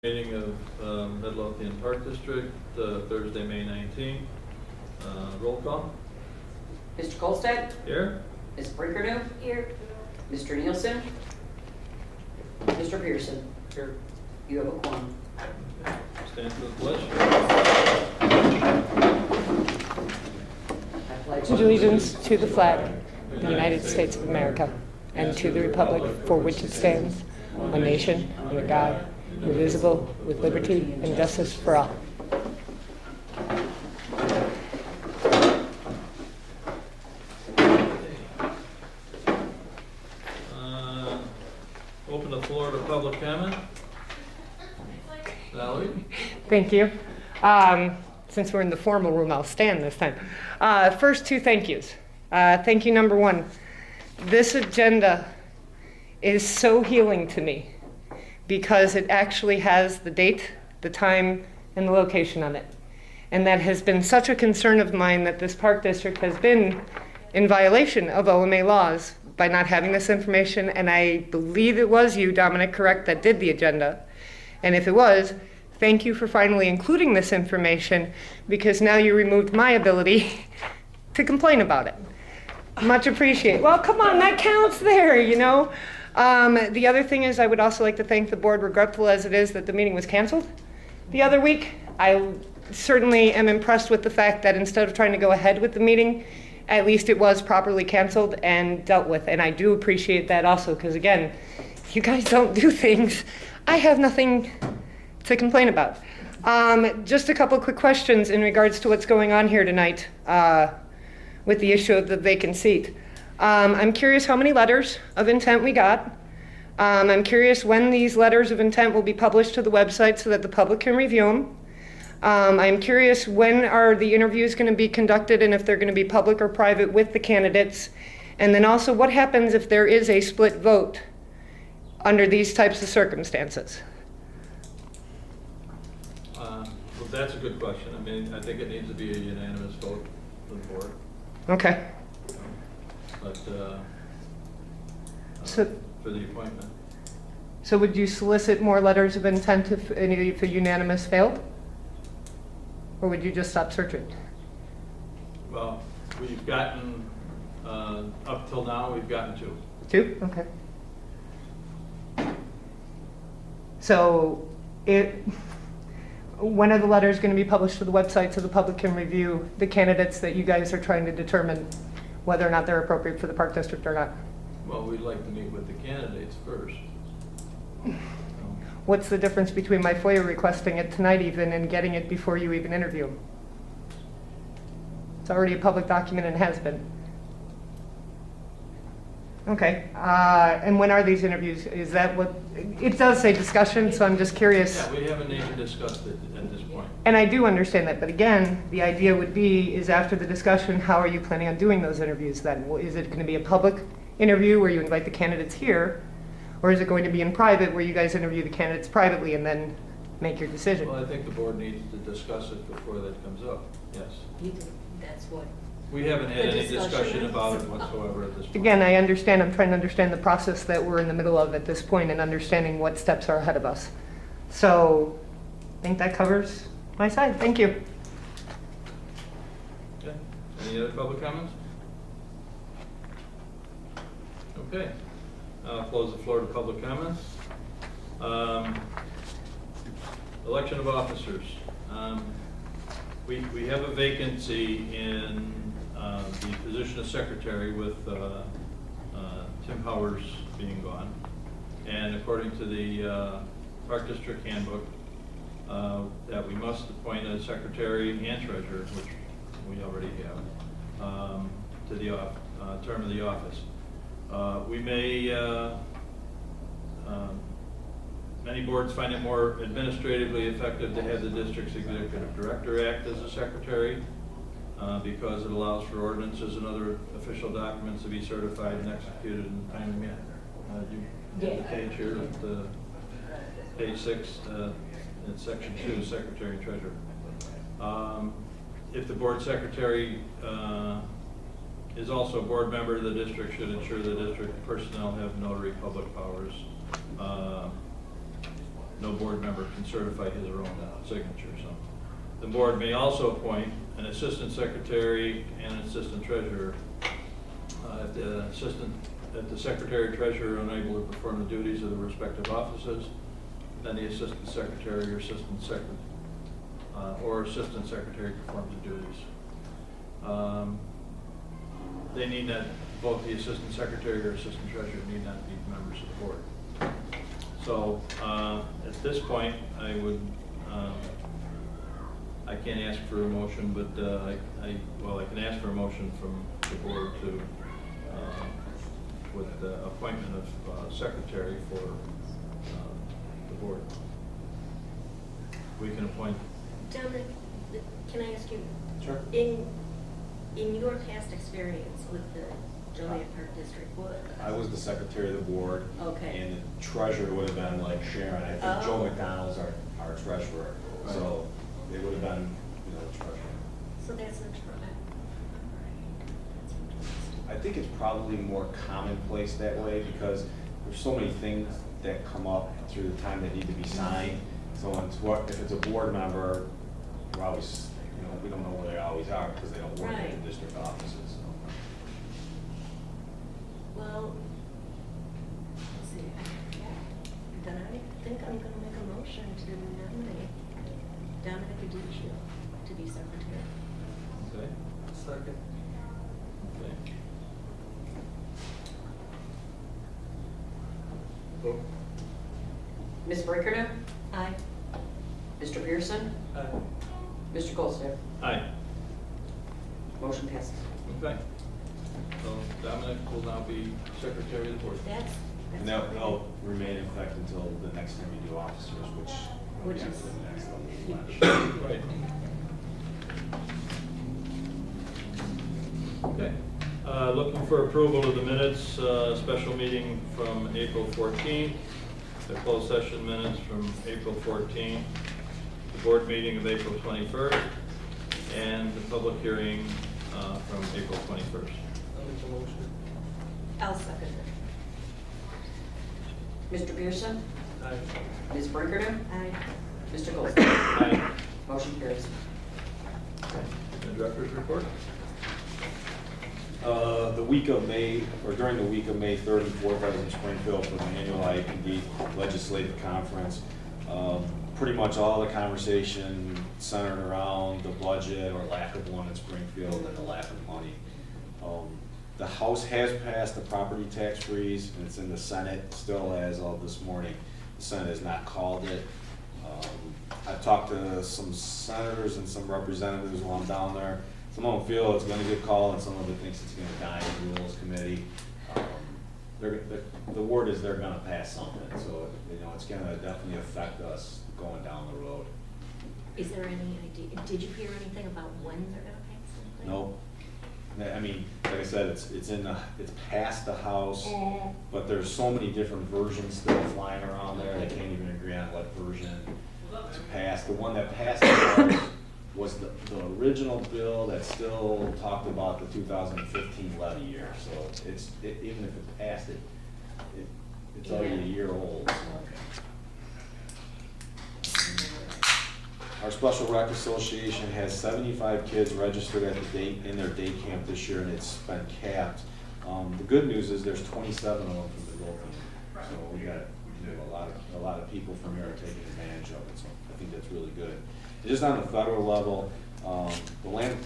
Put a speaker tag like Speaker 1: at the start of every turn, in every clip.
Speaker 1: Meeting of Midlothian Park District, Thursday, May 19th. Roll call.
Speaker 2: Mr. Kolstad?
Speaker 1: Here.
Speaker 2: Ms. Brinkernew?
Speaker 3: Here.
Speaker 2: Mr. Nielsen? Mr. Pearson?
Speaker 1: Here.
Speaker 2: You have a quorum.
Speaker 1: Stand for the pledge.
Speaker 2: I pledge
Speaker 3: Allegiance to the flag of the United States of America and to the republic for which it stands, one nation, under God, indivisible, with liberty and justice for all.
Speaker 1: Open the floor to public comment. Valerie?
Speaker 3: Thank you. Since we're in the formal room, I'll stand this time. First, two thank yous. Thank you number one. This agenda is so healing to me because it actually has the date, the time, and the location on it. And that has been such a concern of mine that this park district has been in violation of OMA laws by not having this information. And I believe it was you, Dominic, correct, that did the agenda. And if it was, thank you for finally including this information, because now you removed my ability to complain about it. Much appreciated. Well, come on, that counts there, you know. The other thing is I would also like to thank the board, regretful as it is that the meeting was canceled the other week. I certainly am impressed with the fact that instead of trying to go ahead with the meeting, at least it was properly canceled and dealt with. And I do appreciate that also, because again, you guys don't do things. I have nothing to complain about. Just a couple quick questions in regards to what's going on here tonight with the issue of the vacant seat. I'm curious how many letters of intent we got. I'm curious when these letters of intent will be published to the website so that the public can review them. I'm curious when are the interviews going to be conducted and if they're going to be public or private with the candidates. And then also what happens if there is a split vote under these types of circumstances?
Speaker 1: Well, that's a good question. I mean, I think it needs to be a unanimous vote of the board.
Speaker 3: Okay.
Speaker 1: But
Speaker 3: So-
Speaker 1: for the appointment.
Speaker 3: So would you solicit more letters of intent if a unanimous failed? Or would you just stop searching?
Speaker 1: Well, we've gotten, up till now, we've gotten two.
Speaker 3: Two? Okay. So when are the letters going to be published to the website so the public can review the candidates that you guys are trying to determine whether or not they're appropriate for the park district or not?
Speaker 1: Well, we'd like to meet with the candidates first.
Speaker 3: What's the difference between my FOIA requesting it tonight even and getting it before you even interview them? It's already a public document and has been. Okay, and when are these interviews? Is that what, it does say discussion, so I'm just curious.
Speaker 1: Yeah, we haven't even discussed it at this point.
Speaker 3: And I do understand that, but again, the idea would be is after the discussion, how are you planning on doing those interviews then? Is it going to be a public interview where you invite the candidates here? Or is it going to be in private where you guys interview the candidates privately and then make your decision?
Speaker 1: Well, I think the board needs to discuss it before that comes up, yes.
Speaker 4: That's what.
Speaker 1: We haven't had
Speaker 4: The
Speaker 1: any discussion
Speaker 4: discussion
Speaker 1: about it
Speaker 4: is.
Speaker 1: whatsoever at this point.
Speaker 3: Again, I understand. I'm trying to understand the process that we're in the middle of at this point and understanding what steps are ahead of us. So I think that covers my side. Thank you.
Speaker 1: Okay. Any other public comments? Okay. I'll close the floor to public comments. Election of officers. We have a vacancy in the position of secretary with Tim Powers being gone. And according to the Park District Handbook, that we must appoint a secretary and treasurer, which we already have, to the term of the office. We may, many boards find it more administratively effective to have the district's executive director act as a secretary because it allows for ordinances and other official documents to be certified and executed in a timely manner. You have the page here, page 6, in section 2, secretary and treasurer. If the board secretary is also a board member, the district should ensure the district personnel have notary public powers no board member can certify his or her own signature. So the board may also appoint an assistant secretary and an assistant treasurer. If the secretary treasurer are unable to perform the duties of the respective offices, then the assistant secretary or assistant secretary performs the duties. They need not, both the assistant secretary or assistant treasurer need not be members of the board. So at this point, I would, I can't ask for a motion, but I can ask for a motion from the board to, with the appointment of secretary for the board. We can appoint.
Speaker 4: Dominic, can I ask you?
Speaker 5: Sure.
Speaker 4: In your past experience with the Joliet Park District, what?
Speaker 5: I was the secretary of the board.
Speaker 4: Okay.
Speaker 5: And the treasurer would have been like Sharon. I think Joe
Speaker 4: Oh.
Speaker 5: McDonald's our treasurer. So they would have been, the treasurer.
Speaker 4: So that's interesting.
Speaker 5: I think it's probably more commonplace that way because there's so many things that come up through the time that need to be signed. So if it's a board member, we're always, we don't know where they always are because they don't work in
Speaker 4: Right.
Speaker 5: the district offices. So.
Speaker 4: Well, let's see. Then I think I'm gonna make a motion to nominate Dominic Adduccio to be secretary.
Speaker 1: Okay.
Speaker 6: Second.
Speaker 1: Okay. Vote.
Speaker 2: Ms. Brinkert,
Speaker 4: Aye.
Speaker 2: Mr. Pearson,
Speaker 6: Aye.
Speaker 2: Mr. Colstead.
Speaker 1: Aye.
Speaker 2: Motion passes.
Speaker 1: Okay. So Dominic will now be secretary of the board.
Speaker 4: That's
Speaker 5: And
Speaker 4: what I
Speaker 5: they'll
Speaker 4: did.
Speaker 5: remain in effect until the next time you do officers, which will
Speaker 4: Which
Speaker 5: be after
Speaker 4: is-
Speaker 5: the next level.
Speaker 1: Right. Okay. Looking for approval of the minutes, special meeting from April 14th, the closed session minutes from April 14th, the board meeting of April 21st, and the public hearing from April 21st.
Speaker 6: I'll make the motion.
Speaker 4: I'll second it.
Speaker 2: Mr. Pearson,
Speaker 6: Aye.
Speaker 2: Ms. Brinkert,
Speaker 4: Aye.
Speaker 2: Mr. Colstead.
Speaker 1: Aye.
Speaker 2: Motion carries.
Speaker 1: The director's report?
Speaker 5: The week of May, or during the week of May 3rd and 4th, I was in Springfield for the annual IAPD Legislative Conference. Pretty much all the conversation centered around the budget or lack of one in Springfield and the lack of money. The House has passed the property tax freeze, and it's in the Senate still as of this morning. The Senate has not called it. I've talked to some senators and some representatives while I'm down there. Some of them feel it's gonna get called, and some of them thinks it's gonna die in the Rules Committee. The word is they're gonna pass something, so, it's gonna definitely affect us going down the road.
Speaker 4: Is there any idea, did you hear anything about when they're gonna pass something?
Speaker 5: Nope. I mean, like I said, it's past the House, but there's so many different versions still flying around there, they can't even agree on what version to pass. The one that passed the House was the original bill that still talked about the 2015 levy year, so even if it passed it's already a year old. Our Special Rec Association has 75 kids registered at in their day camp this year, and it's been capped. The good news is there's 27 of them from the goal team, so we got a lot of people from here are taking advantage of it. So I think that's really good. Just on the federal level, the Land,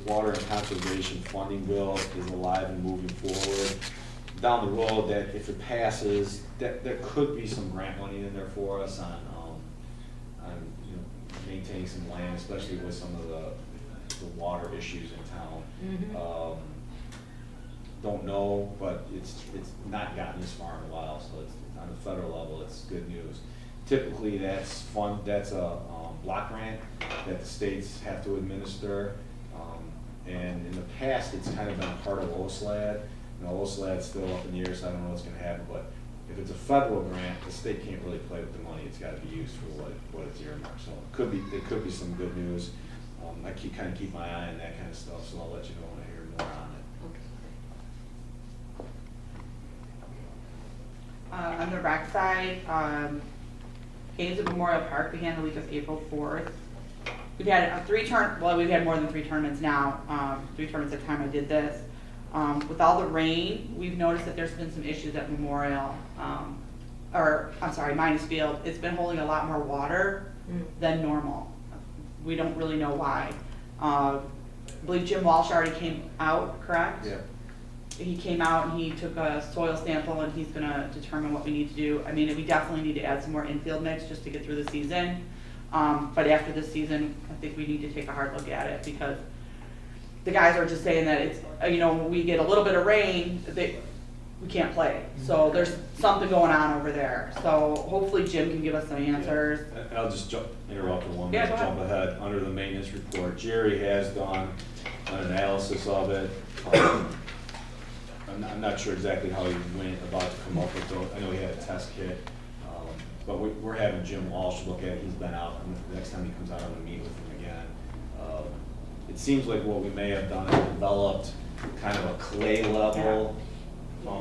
Speaker 5: Water, and Conservation Funding Bill is alive and moving forward. Down the road, that if it passes, that there could be some grant money in there for us on maintaining some land, especially with some of the water issues in town.
Speaker 4: Mhm.
Speaker 5: Don't know, but it's not gotten this far in a while, so it's on the federal level, it's good news. Typically, that's a block grant that the states have to administer, and in the past, it's kind of been a part of OSLAD. OSLAD's still up in the air, so I don't know what's gonna happen, but if it's a federal grant, the state can't really play with the money, it's gotta be used for what it's earmarked, so it could be some good news. I keep my eye on that kind of stuff, so I'll let you know when I hear more on it.
Speaker 4: Okay.
Speaker 7: On the rec side, Games at Memorial Park began the week of April 4th. We've had we've had more than 3 tournaments now, 3 tournaments at the time I did this. With all the rain, we've noticed that there's been some issues at Memorial, Minus Field. It's been holding a lot more water than normal. We don't really know why. I believe Jim Walsh already came out, correct?
Speaker 5: Yeah.
Speaker 7: He came out and he took a soil sample and he's gonna determine what we need to do. I mean, we definitely need to add some more infield mix just to get through the season. But after this season, I think we need to take a hard look at it because the guys are just saying that it's, when we get a little bit of rain, we can't play. So there's something going on over there. So hopefully Jim can give us some answers.
Speaker 5: And I'll just interrupt for one
Speaker 7: Yeah,
Speaker 5: minute,
Speaker 7: go
Speaker 5: jump ahead. Under the maintenance report, Jerry has done an analysis of it. I'm not sure exactly how he went about to come up with those. I know he had a test kit. But we're having Jim Walsh look at it. He's been out, and the next time he comes out, I'm gonna meet with him again. It seems like what we may have done is developed kind of a clay level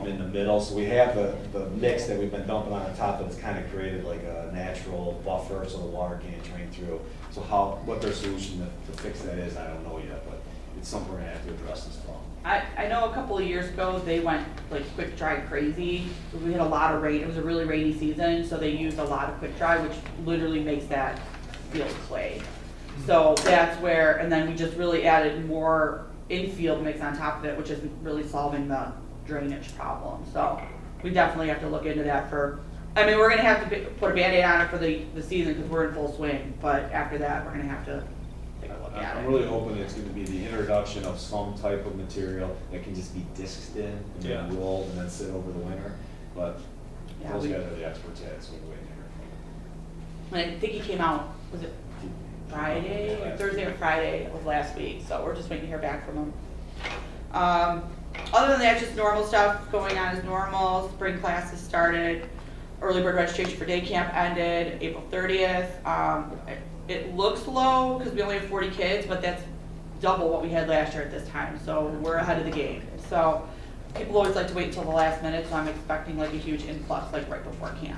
Speaker 5: in the middle. So we have the mix that we've been dumping on the top, but it's kind of created like a natural buffer so the water can't drain through. So what their solution to fix that is, I don't know yet, but it's something we're gonna have to address this fall.
Speaker 7: I know a couple of years ago, they went like quick dry crazy. We had a lot of rain. It was a really rainy season, so they used a lot of quick dry, which literally makes that field clay. So that's where, and then we just really added more infield mix on top of it, which isn't really solving the drainage problem. So we definitely have to look into that we're gonna have to put a Band-Aid on it for the season because we're in full swing. But after that, we're gonna have to take a look at it.
Speaker 5: I'm really hoping it's gonna be the introduction of some type of material that can just be disced in and then
Speaker 1: Yeah.
Speaker 5: rolled and then sit over the winter. But
Speaker 7: Yeah,
Speaker 5: those
Speaker 7: we-
Speaker 5: guys are the experts at it, so we're waiting to hear
Speaker 7: And I think he came out, was it
Speaker 5: from them.
Speaker 7: Friday, or Thursday or Friday of last week, so we're just waiting to hear back from him. Other than that, just normal stuff going on as normal. Spring classes started. Early bird registration for day camp ended April 30th. It looks low because we only have 40 kids, but that's double what we had last year at this time, so we're ahead of the game. So people always like to wait until the last minute, so I'm expecting like a huge influx like right before camp.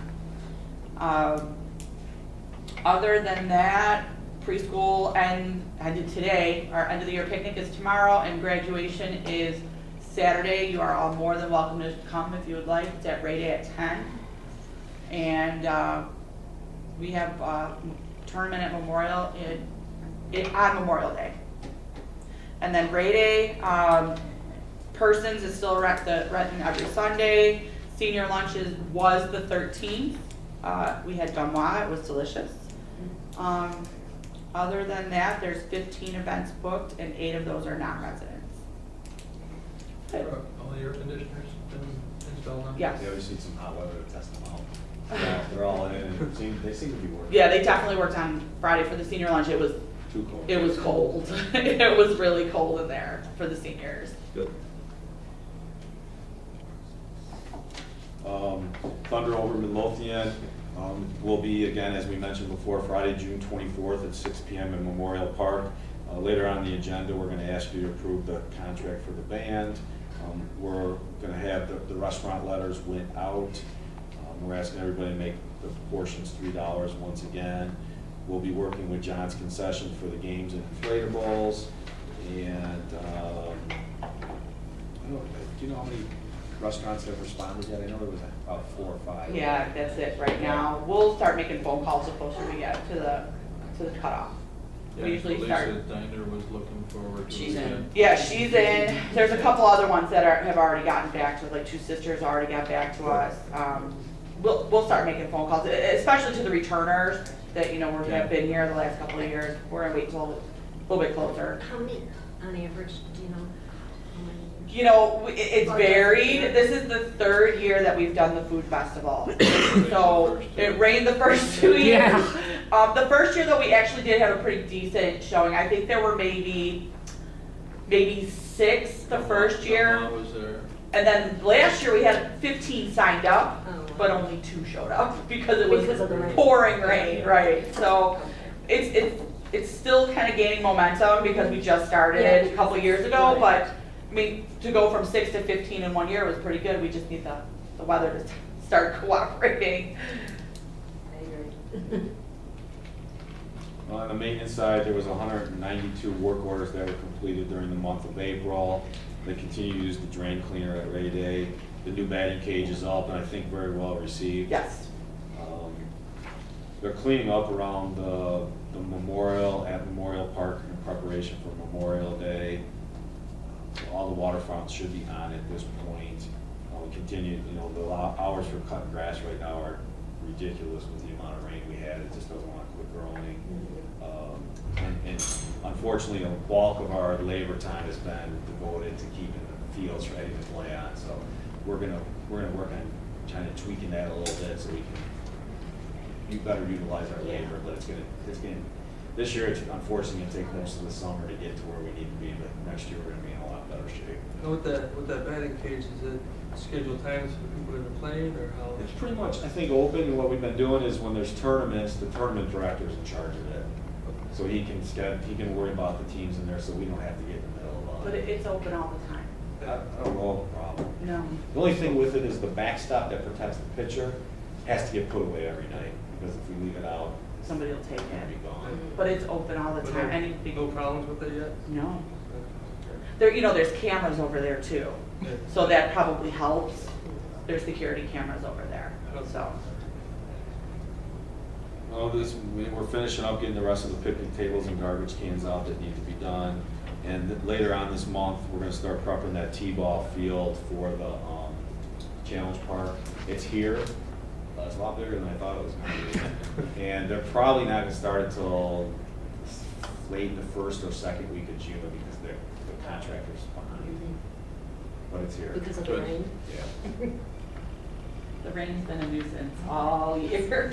Speaker 7: Other than that, preschool ended today. Our end of the year picnic is tomorrow and graduation is Saturday. You are all more than welcome to come if you would like. It's at Ray Day at 10. And we have a tournament at Memorial on Memorial Day. And then Ray Day, Persons is still renting every Sunday. Senior lunches was the 13th. We had gumwa, it was delicious. Other than that, there's 15 events booked and 8 of those are non-residents.
Speaker 6: All the air conditioners been installed now?
Speaker 7: Yes.
Speaker 5: Yeah, we've seen some hot weather to test them out. They're all in and they seem to be working.
Speaker 7: Yeah, they definitely worked on Friday for the senior lunch. It was
Speaker 5: Too cold.
Speaker 7: cold. It was really cold in there for the seniors.
Speaker 1: Good.
Speaker 5: Thunder over Midlothian will be, again, as we mentioned before, Friday, June 24th at 6 p.m. in Memorial Park. Later on the agenda, we're going to ask you to approve the contract for the band. We're going to have the restaurant letters went out. We're asking everybody to make the portions $3 once again. We'll be working with John's Concession for the games and inflatables. And do you know how many restaurants have responded yet? I know there was about 4 or 5.
Speaker 7: Yeah, that's it right now. We'll start making phone calls the closer we get to the cutoff. We usually start.
Speaker 1: Lisa Diner was looking forward to it.
Speaker 2: She's in.
Speaker 7: Yeah, she's in. There's a couple other ones that have already gotten back to us, like Two Sisters already got back to us. We'll start making phone calls, especially to the returners that, have been here the last couple of years. We're gonna wait until a little bit closer.
Speaker 4: How many, on average, do you know?
Speaker 7: It's varied. This is the 3rd year that we've done the food festival. So it rained the first 2 years.
Speaker 3: Yeah.
Speaker 7: The first year though, we actually did have a pretty decent showing. I think there were maybe 6 the first year.
Speaker 1: Mama was there.
Speaker 7: And then last year we had 15 signed up,
Speaker 4: Oh, wow.
Speaker 7: but only 2 showed up because it was
Speaker 4: Because of the rain.
Speaker 7: pouring rain, right? So it's still kind of gaining momentum because we just started
Speaker 4: Yeah.
Speaker 7: a couple years ago, but I mean, to go from 6 to 15 in 1 year was pretty good. We just need the weather to start cooperating.
Speaker 4: I agree.
Speaker 5: On the maintenance side, there was 192 work orders that were completed during the month of April. They continue to use the drain cleaner at Ray Day. The new batting cage is up and I think very well received.
Speaker 7: Yes.
Speaker 5: They're cleaning up around the memorial at Memorial Park in preparation for Memorial Day. All the waterfronts should be on at this point. We continue, the hours for cutting grass right now are ridiculous with the amount of rain we had. It just doesn't want to quit growing. And unfortunately, a bulk of our labor time has been devoted to keeping the fields ready to play on. So we're gonna work on trying to tweaking that a little bit so we can better utilize our labor. But it's gonna this year it's unfortunately gonna take most of the summer to get to where we need to be. But next year we're gonna be in a lot better shape.
Speaker 6: And with that batting cage, is it scheduled times for people that are playing, or how?
Speaker 5: It's pretty much, I think, open, and what we've been doing is when there's tournaments, the tournament director's in charge of it. So he can worry about the teams in there, so we don't have to get in the middle of
Speaker 7: But
Speaker 5: it.
Speaker 7: it's open all the time.
Speaker 5: I don't know the problem.
Speaker 7: No.
Speaker 5: The only thing with it is the backstop that protects the pitcher has to get put away every night, because if we leave it out,
Speaker 7: Somebody will take
Speaker 5: it's gonna be
Speaker 7: it.
Speaker 5: gone.
Speaker 7: But it's open all the
Speaker 6: But
Speaker 7: time.
Speaker 6: no-
Speaker 7: Anything.
Speaker 6: No problems with it yet?
Speaker 7: No. There's cameras over there too.
Speaker 6: Yeah.
Speaker 7: So that probably helps. There's security cameras over there, so.
Speaker 5: We're finishing up getting the rest of the picnic tables and garbage cans out that need to be done. And later on this month, we're gonna start prepping that T-ball field for the Challenge Park. It's here. It's a lot bigger than I thought it was gonna be. And they're probably not gonna start until late in the first or second week of June because the contractor's behind. But it's here.
Speaker 4: Because of the
Speaker 1: Good.
Speaker 4: rain?
Speaker 5: Yeah.
Speaker 7: The rain's been a nuisance all year.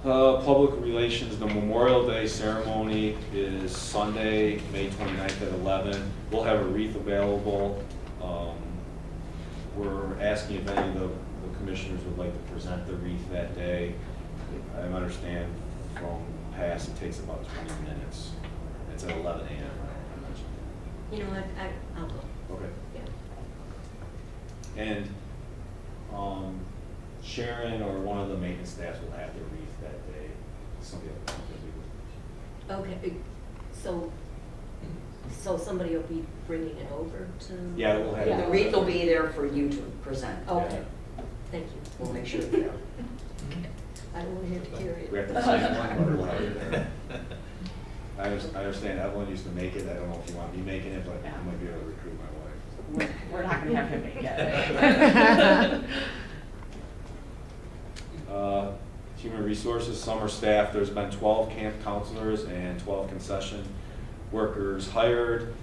Speaker 5: Public relations, the Memorial Day ceremony is Sunday, May 29th at 11. We'll have a wreath available. We're asking if any of the commissioners would like to present the wreath that day. I understand from past, it takes about 20 minutes. It's at 11 a.m.
Speaker 4: You know what, I'll go,
Speaker 5: Okay.
Speaker 4: yeah.
Speaker 5: And Sharon or one of the maintenance staffs will have the wreath that day. Somebody else will do it.
Speaker 4: Okay, so somebody will be bringing it over to?
Speaker 5: Yeah, we'll have it.
Speaker 2: The wreath will be there for you to present.
Speaker 4: Okay, thank you.
Speaker 2: We'll make sure it's there.
Speaker 4: I don't want to have to carry
Speaker 5: We
Speaker 4: it.
Speaker 5: have to sign one, but we'll have it there. I understand Evelyn used to make it. I don't know if you want me making it, but I might be able to recruit my wife.
Speaker 7: We're not gonna have him make it.
Speaker 5: Human Resources, summer staff, there's been 12 camp counselors and 12 concession workers hired.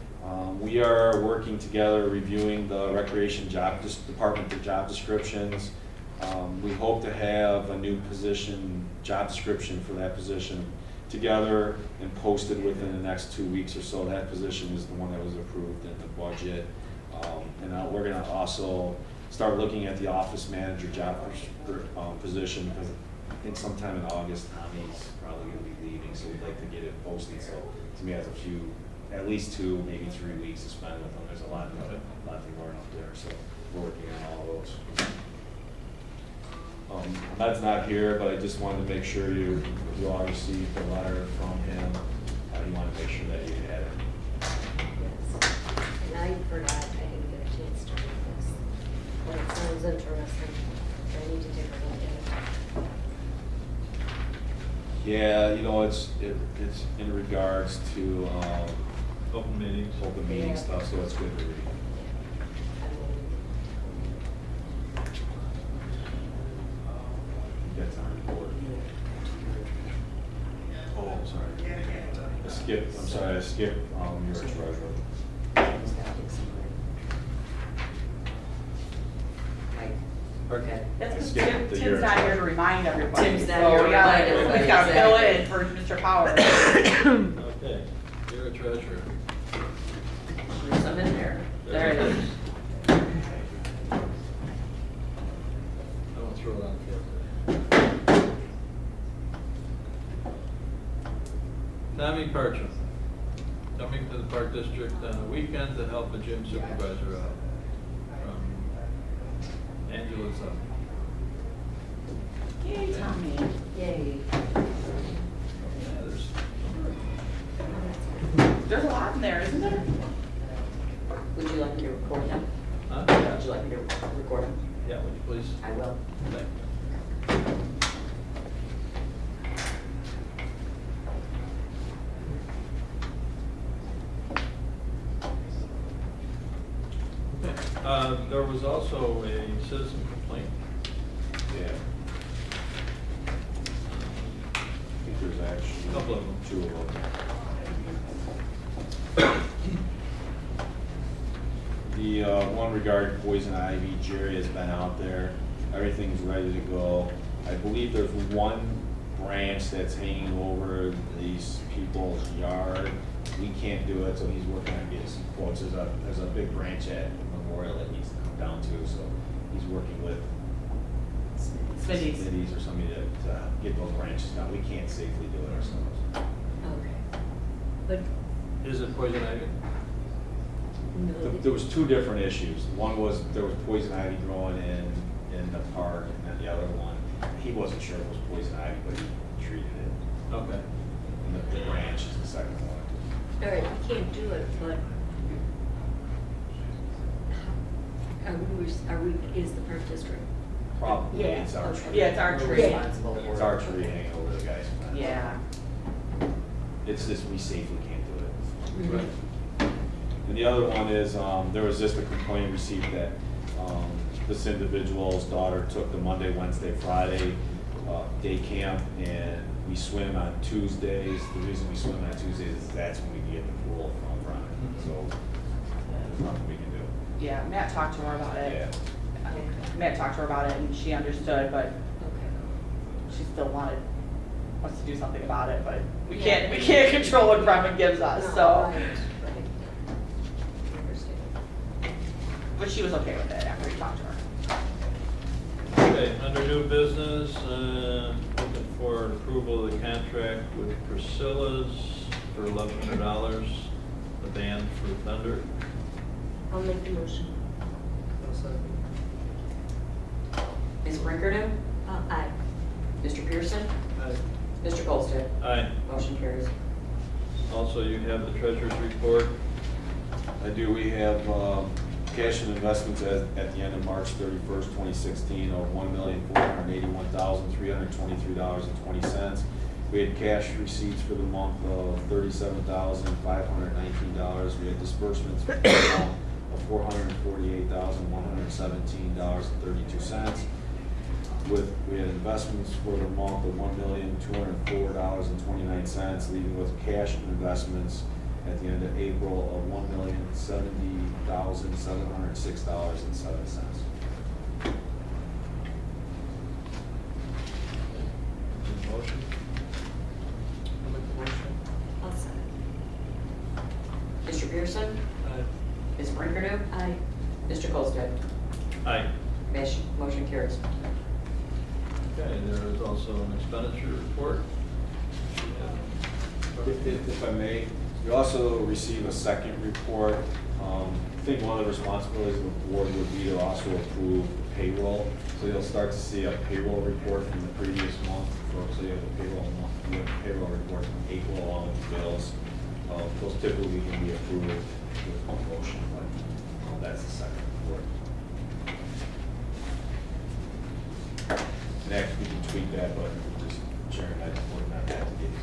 Speaker 5: We are working together reviewing the recreation department, the job descriptions. We hope to have a new job description for that position together and posted within the next 2 weeks or so. That position is the one that was approved in the budget. And we're gonna also start looking at the office manager job position, because I think sometime in August, Tommy's probably gonna be leaving, so we'd like to get it posted. So to me, has at least 2, maybe 3 weeks to spend with them. There's a lot to learn up there, so we're working on all of those. Med's not here, but I just wanted to make sure you all received the letter from him. He wanted to make sure that you had it.
Speaker 4: Yes. And I forgot, I didn't get a chance to read this, but it sounds interesting. I need to take a look at it.
Speaker 5: Yeah, it's in regards to
Speaker 1: Open meetings.
Speaker 5: open meeting
Speaker 4: Yeah.
Speaker 5: stuff, so it's good to read.
Speaker 4: I
Speaker 5: That's our report. Oh, I'm sorry. I skipped your treasurer.
Speaker 2: Mike, Burkett.
Speaker 7: That's because
Speaker 5: Skip the
Speaker 7: Tim's
Speaker 5: year.
Speaker 7: not here to remind everybody.
Speaker 2: Tim's not
Speaker 7: so
Speaker 2: here to
Speaker 7: we gotta-
Speaker 2: remind everybody,
Speaker 7: We gotta fill
Speaker 2: exactly.
Speaker 7: in for Mr. Power.
Speaker 1: Okay, you're a treasurer.
Speaker 2: There's some in there. There it is.
Speaker 1: I won't throw it on the floor. Tommy Parcham, coming to the Park District on a weekend to help a gym supervisor out. From Angela's up.
Speaker 2: Yay, Tommy. Yay.
Speaker 1: Yeah, there's-
Speaker 7: There's a lot in there, isn't there?
Speaker 2: Would you like me to record them?
Speaker 1: Huh?
Speaker 2: Would you like me to record them?
Speaker 1: Yeah, would you please?
Speaker 2: I will.
Speaker 1: Thank you. There was also a citizen complaint.
Speaker 5: Yeah. I think there's actually.
Speaker 1: Couple of them.
Speaker 5: Two of them. The one regarding poison ivy, Jerry has been out there, everything's ready to go. I believe there's one branch that's hanging over these people's yard. We can't do it, so he's working on getting some quotes. There's a big branch at Memorial that needs to come down too, so he's working with
Speaker 7: Smitty's.
Speaker 5: Smitty's or somebody to get those branches down. We can't safely do it ourselves.
Speaker 4: Okay. But,
Speaker 1: Is it poison ivy?
Speaker 4: no.
Speaker 5: There was two different issues. One was there was poison ivy growing in the park, and then the other one, he wasn't sure it was poison ivy, but he treated it.
Speaker 1: Okay.
Speaker 5: And the branch is the second one.
Speaker 4: All right, we can't do it, but are we, is the park district?
Speaker 5: Probably,
Speaker 4: Yeah,
Speaker 5: it's our
Speaker 4: okay.
Speaker 5: tree.
Speaker 7: Yeah, it's our
Speaker 2: We're
Speaker 7: tree.
Speaker 2: responsible for it.
Speaker 5: It's our tree hanging over the guy's fence.
Speaker 7: Yeah.
Speaker 5: It's just, we safely can't do it.
Speaker 1: Right.
Speaker 5: And the other one is, there was just a complaint received that, this individual's daughter took the Monday, Wednesday, Friday, day camp, and we swim on Tuesdays. The reason we swim on Tuesdays is that's when we can get the pool from front, so there's nothing we can do.
Speaker 7: Yeah, Matt talked to her about it.
Speaker 5: Yeah.
Speaker 7: Matt talked to her about it and she understood, but
Speaker 4: Okay.
Speaker 7: she still wants to do something about it, but we can't control what Bremen gives us,
Speaker 4: No,
Speaker 7: so.
Speaker 4: right, right. Understand.
Speaker 7: But she was okay with it after we talked to her.
Speaker 1: Okay, under new business, looking for approval of the contract with Priscilla's for $1,100, the band for Thunder.
Speaker 4: I'll make the motion.
Speaker 6: I'll second.
Speaker 2: Ms. Brinkerton?
Speaker 4: Aye.
Speaker 2: Mr. Pearson?
Speaker 6: Aye.
Speaker 2: Mr. Goldsted?
Speaker 1: Aye.
Speaker 2: Motion carries.
Speaker 1: Also, you have the treasurer's report.
Speaker 5: I do, we have, cash and investments at the end of March 31st, 2016 of $1,481,323.20. We had cash receipts for the month of $37,519. We had disbursements for the month of $448,117.32. We had investments for the month of $1,204.29, leaving with cash and investments at the end of April of $1,070,706.07.
Speaker 1: Motion?
Speaker 6: I'll make the motion.
Speaker 4: I'll second.
Speaker 2: Mr. Pearson?
Speaker 6: Aye.
Speaker 2: Ms. Brinkerton?
Speaker 4: Aye.
Speaker 2: Mr. Goldsted?
Speaker 1: Aye.
Speaker 2: Motion carries.
Speaker 1: Okay, there is also an expenditure report.
Speaker 5: If I may, you also receive a second report. I think one of the responsibilities of the board would be to also approve payroll. So you'll start to see a payroll report from the previous month. So you have the payroll report from April along with the bills. Those typically can be approved with one motion, but that's the second report. Next, we can tweak that, but just sharing that, working on that to get it.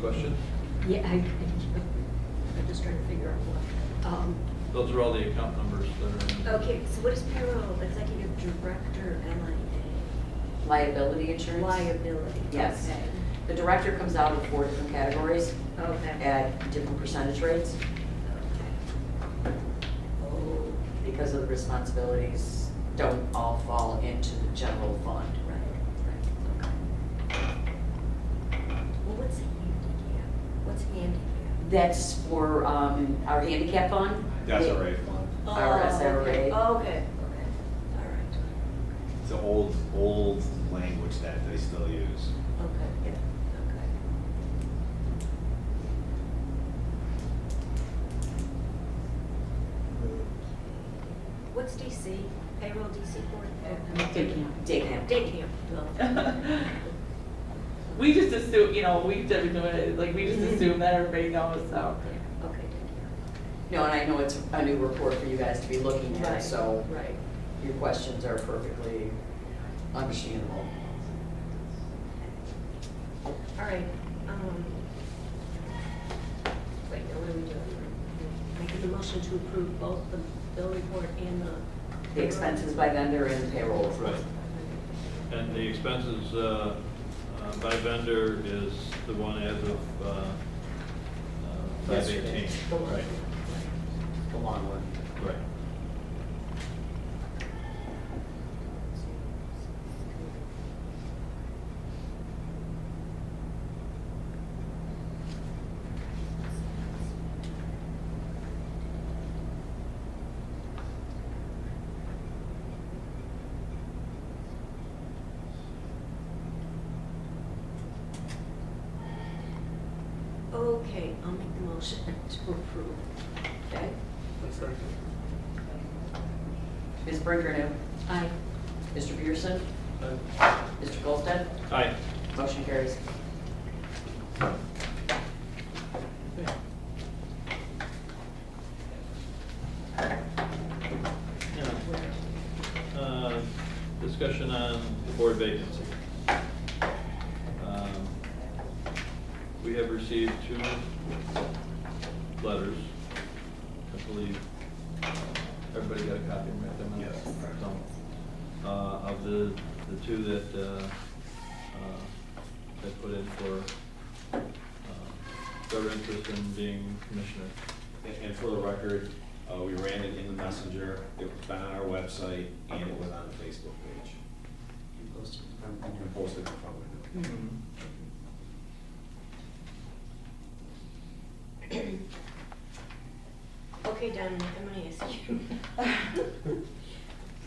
Speaker 1: Question?
Speaker 4: Yeah, I'm just trying to figure out what.
Speaker 1: Those are all the account numbers that are in.
Speaker 4: Okay, so what is payroll executive director MIA?
Speaker 2: Liability insurance?
Speaker 4: Liability.
Speaker 2: Yes.
Speaker 4: Okay.
Speaker 2: The director comes out in 4 different categories
Speaker 4: Okay.
Speaker 2: at different percentage rates
Speaker 4: Okay. Oh,
Speaker 2: because of the responsibilities don't all fall into the general fund.
Speaker 4: right, okay. Well, what's handicap? What's handicap?
Speaker 2: That's for our handicap fund.
Speaker 5: That's all right, fun.
Speaker 2: Our SRA.
Speaker 4: Okay, okay, all right.
Speaker 5: It's an old language that they still use.
Speaker 4: Okay, yeah, okay. What's DC? Payroll DC board?
Speaker 2: Day camp. Day camp.
Speaker 4: Day camp. Well,
Speaker 7: We just assume, you know, we've been doing it, like, we just assume that everybody knows, so.
Speaker 4: okay, day camp.
Speaker 2: No, and I know it's a new report for you guys to be looking at,
Speaker 4: Right,
Speaker 2: so
Speaker 4: right.
Speaker 2: your questions are perfectly understandable.
Speaker 4: All right, wait, now what are we doing? Making the motion to approve both the bill report and
Speaker 2: The expenses by vendor and payroll.
Speaker 1: Right. And the expenses by vendor is the one as of 5/18.
Speaker 2: The one.
Speaker 1: Right,
Speaker 2: The long one.
Speaker 1: right.
Speaker 4: Okay, I'll make the motion to approve.
Speaker 2: Okay.
Speaker 6: That's right.
Speaker 2: Ms. Brinkernoo,
Speaker 4: Aye.
Speaker 2: Mr. Pearson, Mr. Goldsted,
Speaker 1: Aye.
Speaker 2: motion carries.
Speaker 1: Discussion on the board vacancy. We have received 2 letters, I believe. Everybody got a copy of them?
Speaker 5: Yes.
Speaker 1: So, of the 2 that put in for their interest in being commissioner.
Speaker 5: And for the record, we ran it in the messenger, it was been on our website, and it was on the Facebook page.
Speaker 2: You posted it from-
Speaker 5: And posted in front of it.
Speaker 4: Okay, Dominic, I'm gonna ask you.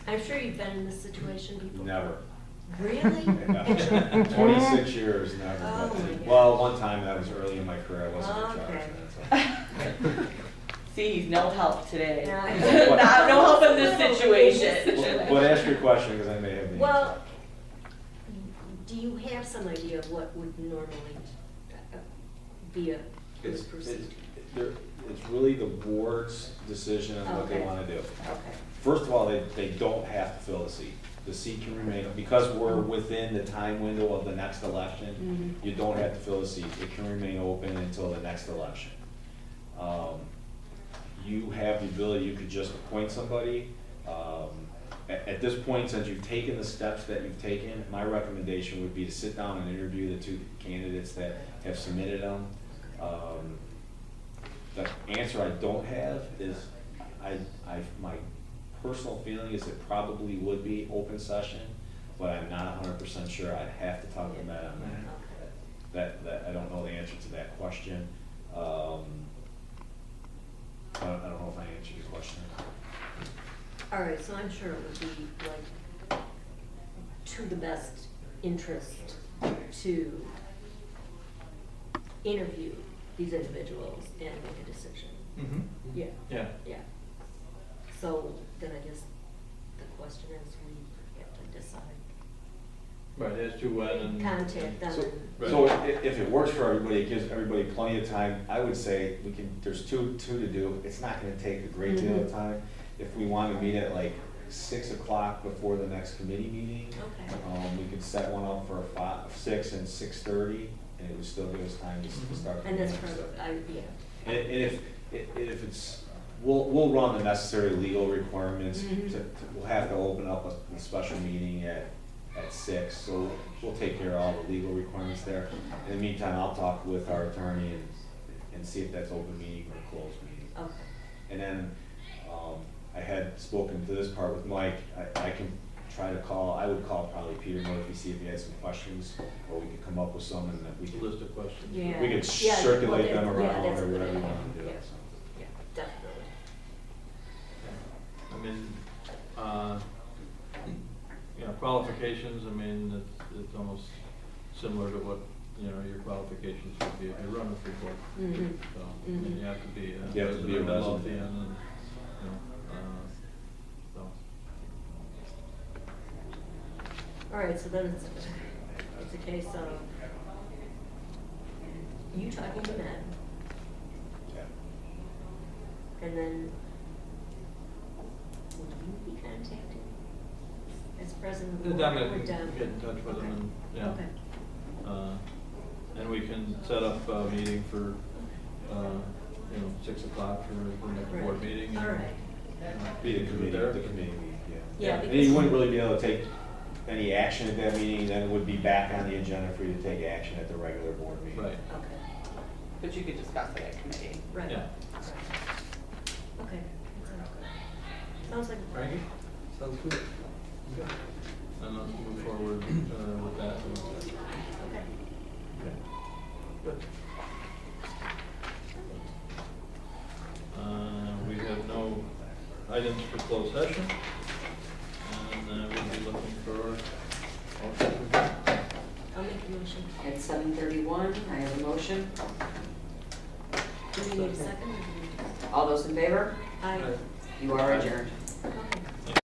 Speaker 4: I'm sure you've been in this situation before.
Speaker 5: Never.
Speaker 4: Really?
Speaker 5: 26 years, never.
Speaker 4: Oh
Speaker 5: but-
Speaker 4: my God.
Speaker 5: Well, one time, that was early in my career, I wasn't in charge.
Speaker 4: Okay.
Speaker 5: That's all.
Speaker 7: See, he's no help today.
Speaker 4: Yeah.
Speaker 7: Not, no help in this situation.
Speaker 5: But ask your question, because I may have the answer.
Speaker 4: Well, do you have some idea of what would normally be a
Speaker 5: It's,
Speaker 4: good
Speaker 5: it's,
Speaker 4: procedure?
Speaker 5: it's really the board's decision on what they
Speaker 4: Okay.
Speaker 5: want to do.
Speaker 4: Okay.
Speaker 5: First of all, they don't have to fill the seat. The seat can remain, because we're within the time window of the next election,
Speaker 4: Mhm.
Speaker 5: you don't have to fill the seat. It can remain open until the next election. You have the ability, you could just appoint somebody. At this point, since you've taken the steps that you've taken, my recommendation would be to sit down and interview the 2 candidates that have submitted them. The answer I don't have is, my personal feeling is it probably would be open session, but I'm not 100% sure. I'd have to talk to Matt on that. That, I don't know the answer to that question. I don't know if I answered your question.
Speaker 4: All right, so I'm sure it would be like to the best interest to interview these individuals and make a decision. Yeah,
Speaker 1: Yeah.
Speaker 4: yeah. So then I guess the question is, we have to decide.
Speaker 1: Right, as to when and.
Speaker 4: Contact them.
Speaker 5: So,
Speaker 4: and-
Speaker 1: Right.
Speaker 5: so if it works for everybody, it gives everybody plenty of time, I would say there's two to do. It's not gonna take a great deal of
Speaker 4: Mhm.
Speaker 5: time. If we want to meet at like 6 o'clock before the next committee meeting,
Speaker 4: Okay.
Speaker 5: we could set one up for 6 and 6:30, and it would still give us time to start. the
Speaker 4: And that's
Speaker 5: meeting, so.
Speaker 4: yeah.
Speaker 5: And if it's, we'll run the necessary legal requirements,
Speaker 4: Mhm.
Speaker 5: we'll have to open up a special meeting at 6, so we'll take care of all the legal requirements there. In the meantime, I'll talk with our attorney and see if that's open meeting or closed meeting.
Speaker 4: Okay.
Speaker 5: And then, I had spoken to this part with Mike, I can try to call, I would call probably Peter Murphy, see if he had some questions, or we could come up with some and that we could.
Speaker 1: List of questions.
Speaker 4: Yeah.
Speaker 5: We could
Speaker 4: Yeah,
Speaker 5: circulate
Speaker 4: well,
Speaker 5: them
Speaker 4: yeah,
Speaker 5: around
Speaker 4: that's
Speaker 5: or
Speaker 4: a good
Speaker 5: whatever you
Speaker 4: idea.
Speaker 5: want to do.
Speaker 4: Yeah.
Speaker 5: so.
Speaker 4: Yeah, definitely.
Speaker 1: I mean, Qualifications, I mean, it's almost similar to what, you know, your qualifications would be if you run a free board.
Speaker 4: Mhm.
Speaker 1: So, I mean, you have to be a
Speaker 5: You have to be a
Speaker 1: resident of
Speaker 5: resident.
Speaker 1: Lothian and, you know, so.
Speaker 4: All right, so then it's a case of you talking to Matt, and then will you be contacted as president of the board?
Speaker 1: Dominic
Speaker 4: or
Speaker 1: can
Speaker 4: Dom?
Speaker 1: get in touch with them and, yeah.
Speaker 4: Okay.
Speaker 1: And we can set up a meeting for, you know, 6 o'clock for the next board
Speaker 4: Right.
Speaker 1: meeting.
Speaker 4: All
Speaker 1: and,
Speaker 4: right.
Speaker 5: Be the committee,
Speaker 1: there.
Speaker 5: the committee meeting, yeah.
Speaker 4: Yeah,
Speaker 5: And
Speaker 4: because-
Speaker 5: you wouldn't really be able to take any action at that meeting, then it would be back on the agenda for you to take action at the regular board meeting.
Speaker 1: Right,
Speaker 4: Okay,
Speaker 7: But you could discuss it at committee.
Speaker 4: right.
Speaker 1: yeah.
Speaker 4: Okay, that sounds good. Sounds like a plan.
Speaker 1: Frankie?
Speaker 6: Sounds good.
Speaker 1: And let's move forward with that.
Speaker 4: Okay.
Speaker 1: Good. We have no items for closed session. And we'll be looking for
Speaker 4: I'll make the motion.
Speaker 2: At 7:31, I have a motion.
Speaker 4: Do we need a second? Or do we-
Speaker 2: All those in favor?
Speaker 4: Aye.
Speaker 2: You are adjourned.
Speaker 4: Okay.